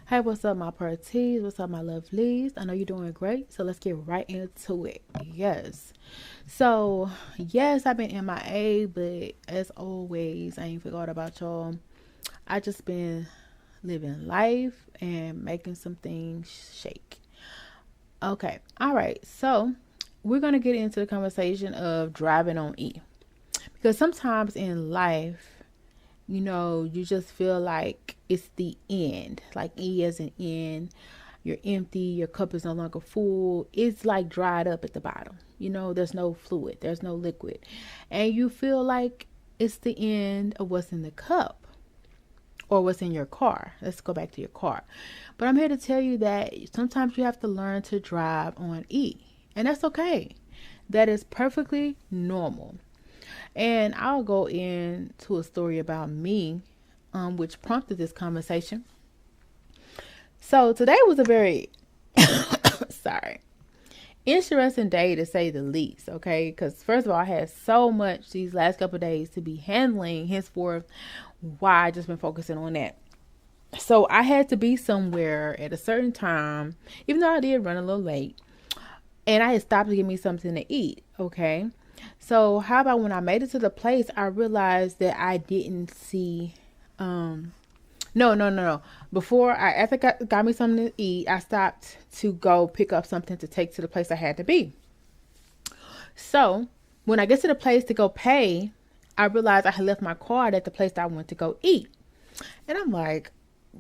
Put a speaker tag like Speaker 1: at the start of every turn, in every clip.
Speaker 1: Hey, what's up, my parties? What's up, my lovelies? I know you're doing great, so let's get right into it. Yes. So, yes, I've been MIA, but as always, I ain't forgot about y'all. I just been living life and making some things shake. Okay. All right. So, we're going to get into the conversation of driving on E. Because sometimes in life, you just feel like it's the end. Like E as an end. You're empty, your cup is no longer full. It's like dried up at the bottom. There's no fluid, there's no liquid. And you feel like it's the end of what's in the cup or what's in your car. Let's go back to your car. But I'm here to tell you that sometimes you have to learn to drive on E. And that's okay. That is perfectly normal. And I'll go into a story about me, which prompted this conversation. So today was a very, sorry, interesting day to say the least, okay? Because first of all, I had so much these last couple of days to be handling, henceforth, why I just been focusing on that. So I had to be somewhere at a certain time, even though I did run a little late, and I had stopped to get me something to eat, okay? So how about when I made it to the place, I realized that I didn't see, no, no, no, no. After I got me something to eat, I stopped to go pick up something to take to the place I had to be. So when I get to the place to go pay, I realized I had left my card at the place that I went to go eat. And I'm like,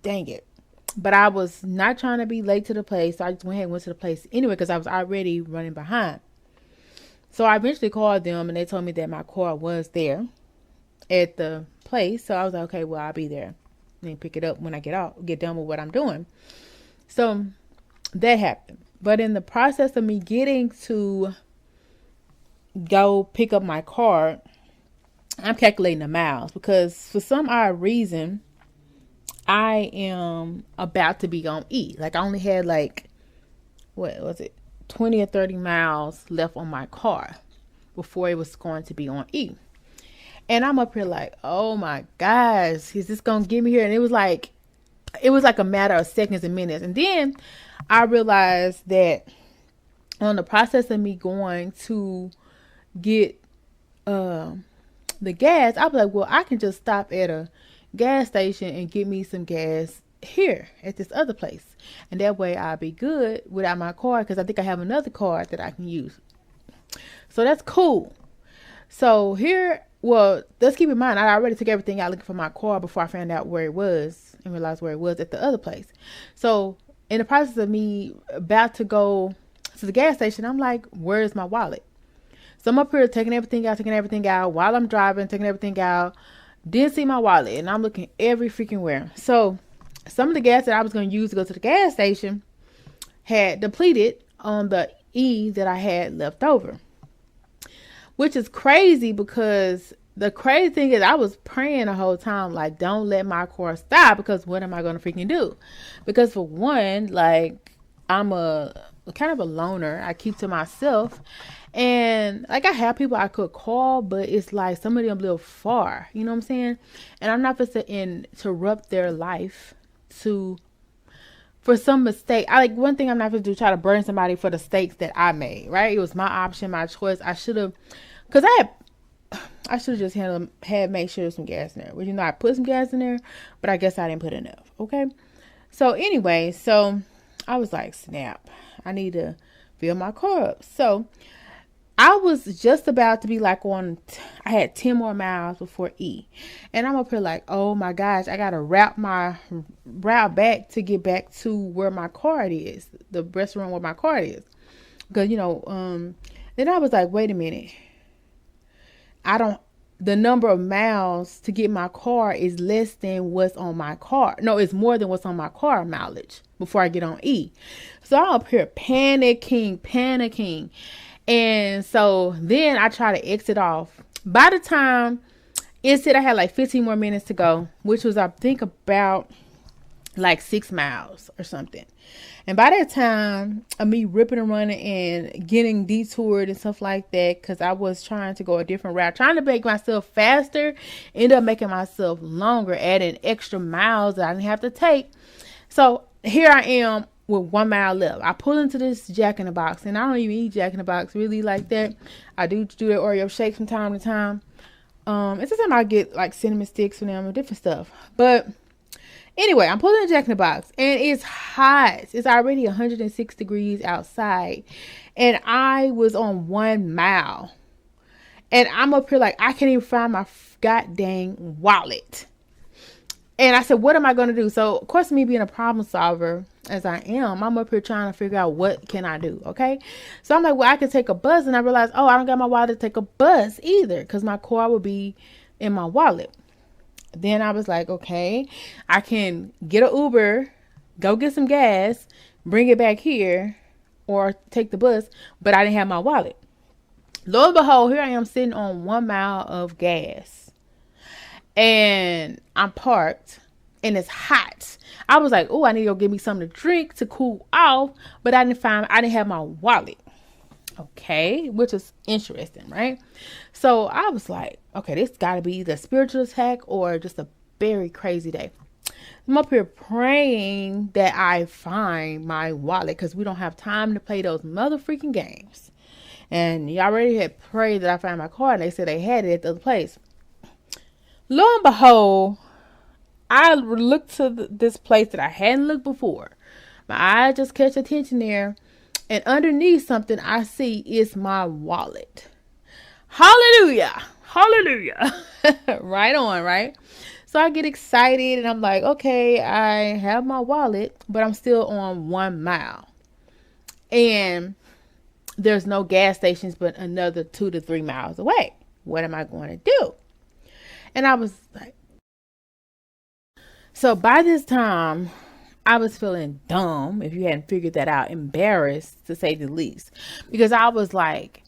Speaker 1: dang it. But I was not trying to be late to the place. So I just went ahead and went to the place anyway because I was already running behind. So I eventually called them and they told me that my card was there at the place. So I was like, okay, well, I'll be there and pick it up when I get done with what I'm doing. So that happened. But in the process of me getting to go pick up my card, I'm calculating the miles because for some odd reason, I am about to be on E. Like I only had what was it, 20 or 30 miles left on my car before it was going to be on E. And I'm up here like, oh my gosh, is this gonna get me here? And it was like a matter of seconds and minutes. And then I realized that on the process of me going to get the gas, I was like, well, I can just stop at a gas station and get me some gas here at this other place. And that way I'll be good without my card because I think I have another card that I can use. So that's cool. So here, well, let's keep in mind, I already took everything out looking for my car before I found out where it was and realized where it was at the other place. So in the process of me about to go to the gas station, I'm like, where's my wallet? So I'm up here taking everything out while I'm driving, taking everything out. Didn't see my wallet and I'm looking every freaking where. So some of the gas that I was going to use to go to the gas station had depleted on the E that I had left over. Which is crazy because the crazy thing is I was praying the whole time, like, don't let my car stop because what am I going to freaking do? Because for one, like, I'm a kind of a loner. I keep to myself. And like I have people I could call, but it's like some of them live far. You know what I'm saying? And I'm not supposed to interrupt their life to for some mistake. One thing I'm not supposed to do, try to burn somebody for the mistakes that I made, right? It was my option, my choice. I should have, because I should have just had make sure there's some gas in there. Well, I put some gas in there, but I guess I didn't put enough. Okay. So anyway, I was like, snap, I need to fill my car up. So I was just about to be like I had 10 more miles before E. And I'm up here like, oh my gosh, I got to route back to get back to where my card is, the restaurant where my card is. Because, then I was like, wait a minute. The number of miles to get my car is less than what's on my car. No, it's more than what's on my car mileage before I get on E. So I'm up here panicking. And so then I try to exit off. By the time it said I had like 15 more minutes to go, which was, I think, about like 6 miles or something. And by that time of me ripping and running and getting detoured and stuff like that, because I was trying to go a different route, trying to make myself faster, end up making myself longer, adding extra miles that I didn't have to take. So here I am with 1 mile left. I pull into this Jack in the Box, and I don't even eat Jack in the Box really like that. I do that Oreo shake from time to time. It's the time I get like cinnamon sticks from them and different stuff. But anyway, I'm pulling a Jack in the Box, and it's hot. It's already 106 degrees outside, and I was on 1 mile, and I'm up here like I can't even find my goddamn wallet. And I said, what am I going to do? So, of course, me being a problem solver as I am, I'm up here trying to figure out what can I do, okay? So I'm like, well, I can take a bus. And I realized, oh, I don't got my wallet to take a bus either because my car will be in my wallet. Then I was like, okay, I can get an Uber, go get some gas, bring it back here, or take the bus, but I didn't have my wallet. Lo and behold, here I am sitting on 1 mile of gas. And I'm parked and it's hot. I was like, oh, I need to go get me something to drink to cool off, but I didn't have my wallet. Okay, which is interesting, right? So I was like, okay, this gotta be either a spiritual attack or just a very crazy day. I'm up here praying that I find my wallet because we don't have time to play those mother freaking games. And you already had prayed that I found my car, and they said they had it at the other place. Lo and behold, I looked to this place that I hadn't looked before. My eyes just catch attention there. And underneath something I see is my wallet. Hallelujah. Hallelujah. Right on, right? So I get excited and I'm like, okay, I have my wallet, but I'm still on 1 mile. And there's no gas stations but another 2 to 3 miles away. What am I going to do? And I was like, so by this time, I was feeling dumb, if you hadn't figured that out, embarrassed to say the least. Because I was like,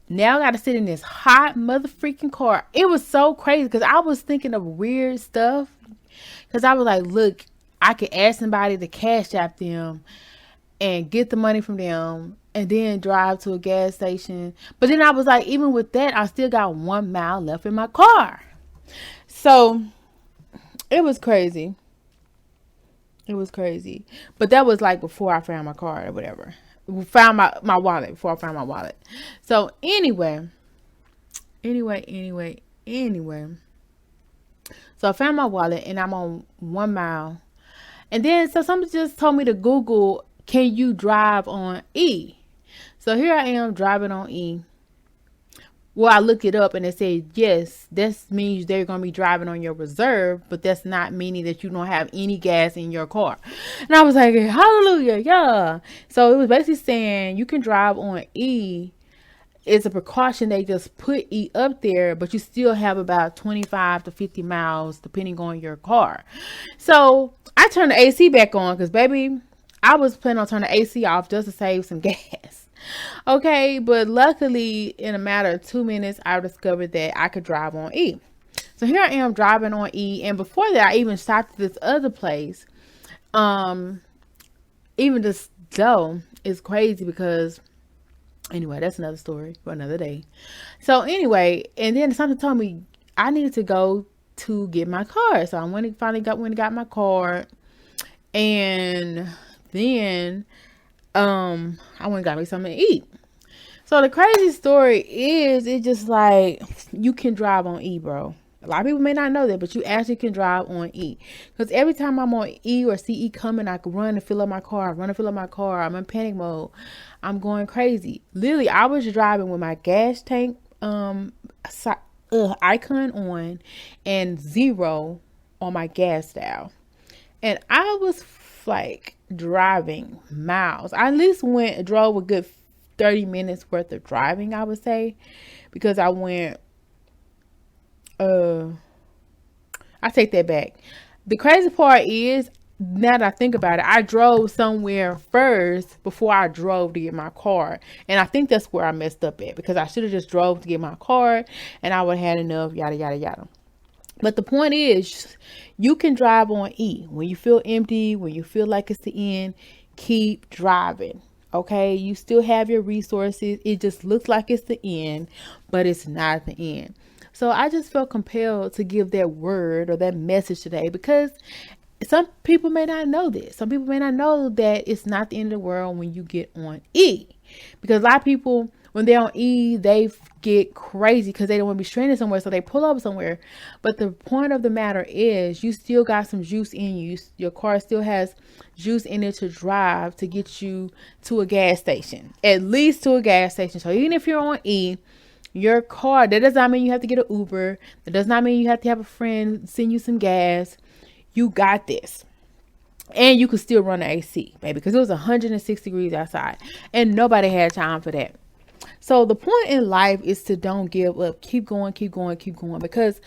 Speaker 1: now I got to sit in this hot mother freaking car. It was so crazy because I was thinking of weird stuff. Because I was like, look, I could ask somebody to cash app them and get the money from them and then drive to a gas station. But then I was like, even with that, I still got 1 mile left in my car. So it was crazy. It was crazy. But that was like before I found my car or whatever. Found my wallet before I found my wallet. So anyway. So I found my wallet and I'm on 1 mile. And then so somebody just told me to Google, can you drive on E? So here I am driving on E. Well, I looked it up and it said, yes, this means they're going to be driving on your reserve, but that's not meaning that you don't have any gas in your car. And I was like, hallelujah, yeah. So it was basically saying you can drive on E. It's a precaution. They just put E up there, but you still have about 25 to 50 miles depending on your car. So I turned the AC back on because, baby, I was planning on turning the AC off just to save some gas. Okay, but luckily in a matter of 2 minutes, I discovered that I could drive on E. So here I am driving on E, and before that, I even stopped at this other place. Even this though is crazy because, anyway, that's another story for another day. So anyway, and then something told me I needed to go to get my car. So I went and got my car, and then I went and got me something to eat. So the crazy story is, it's just like you can drive on E, bro. A lot of people may not know that, but you actually can drive on E. Because every time I'm on E or see E coming, I can run and fill up my car. I'm in panic mode. I'm going crazy. Literally, I was driving with my gas tank icon on and 0 on my gas dial. And I was like driving miles. I at least drove a good 30 minutes worth of driving, I would say, because I went I take that back. The crazy part is, now that I think about it, I drove somewhere first before I drove to get my car. And I think that's where I messed up at, because I should have just drove to get my car and I would have had enough, yada yada yada. But the point is, you can drive on E. When you feel empty, when you feel like it's the end, keep driving. Okay, you still have your resources. It just looks like it's the end, but it's not the end. So I just felt compelled to give that word or that message today, because some people may not know this. Some people may not know that it's not the end of the world when you get on E. Because a lot of people, when they're on E, they get crazy because they don't want to be stranded somewhere. So they pull up somewhere. But the point of the matter is you still got some juice in you. Your car still has juice in it to drive to get you to a gas station. At least to a gas station. So even if you're on E, your car, that does not mean you have to get an Uber. That does not mean you have to have a friend send you some gas. You got this. And you could still run the AC, baby, because it was 106 degrees outside and nobody had time for that. So the point in life is to don't give up. Keep going, keep going, keep going, because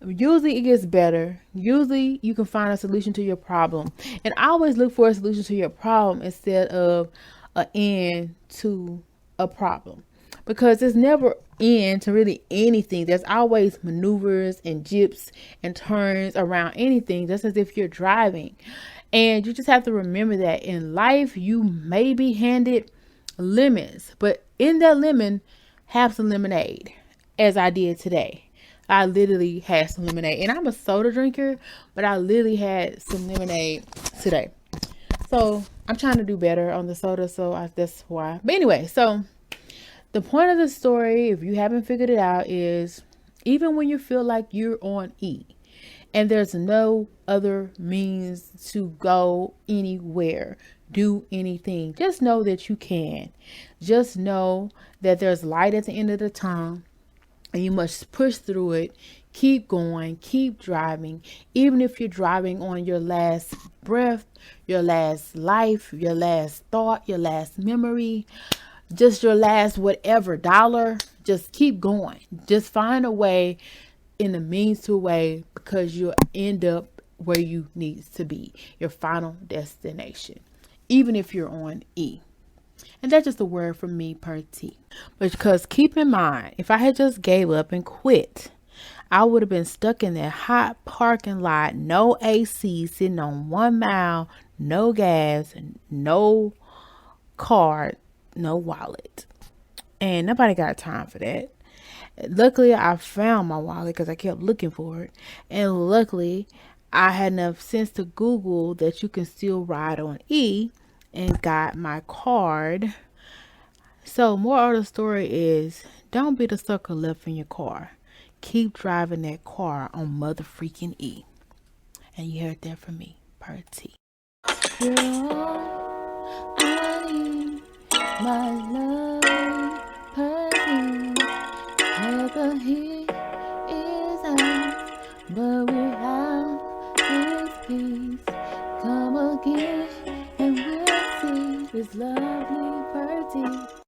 Speaker 1: usually it gets better. Usually you can find a solution to your problem. And I always look for a solution to your problem instead of an end to a problem, because there's never end to really anything. There's always maneuvers and jips and turns around anything, just as if you're driving. And you just have to remember that in life, you may be handed lemons, but in that lemon, have some lemonade, as I did today. I literally had some lemonade, and I'm a soda drinker, but I literally had some lemonade today. So I'm trying to do better on the soda, so that's why. But anyway, so the point of the story, if you haven't figured it out, is even when you feel like you're on E and there's no other means to go anywhere, do anything, just know that you can. Just know that there's light at the end of the tunnel and you must push through it. Keep going, keep driving. Even if you're driving on your last breath, your last life, your last thought, your last memory, just your last whatever dollar, just keep going. Just find a way in the means to a way, because you'll end up where you need to be, your final destination, even if you're on E. And that's just a word from me per T. Because keep in mind, if I had just gave up and quit, I would have been stuck in that hot parking lot, no AC, sitting on 1 mile, no gas, no card, no wallet. And nobody got time for that. Luckily, I found my wallet because I kept looking for it. And luckily, I had enough sense to Google that you can still ride on E, and got my card. So, more of the story is, don't be the sucker left in your car. Keep driving that car on mother freaking E. And you heard that from me, per T. You're all I need, my love, per T. Never he is out, but without his peace, come again and we'll see this lovely party.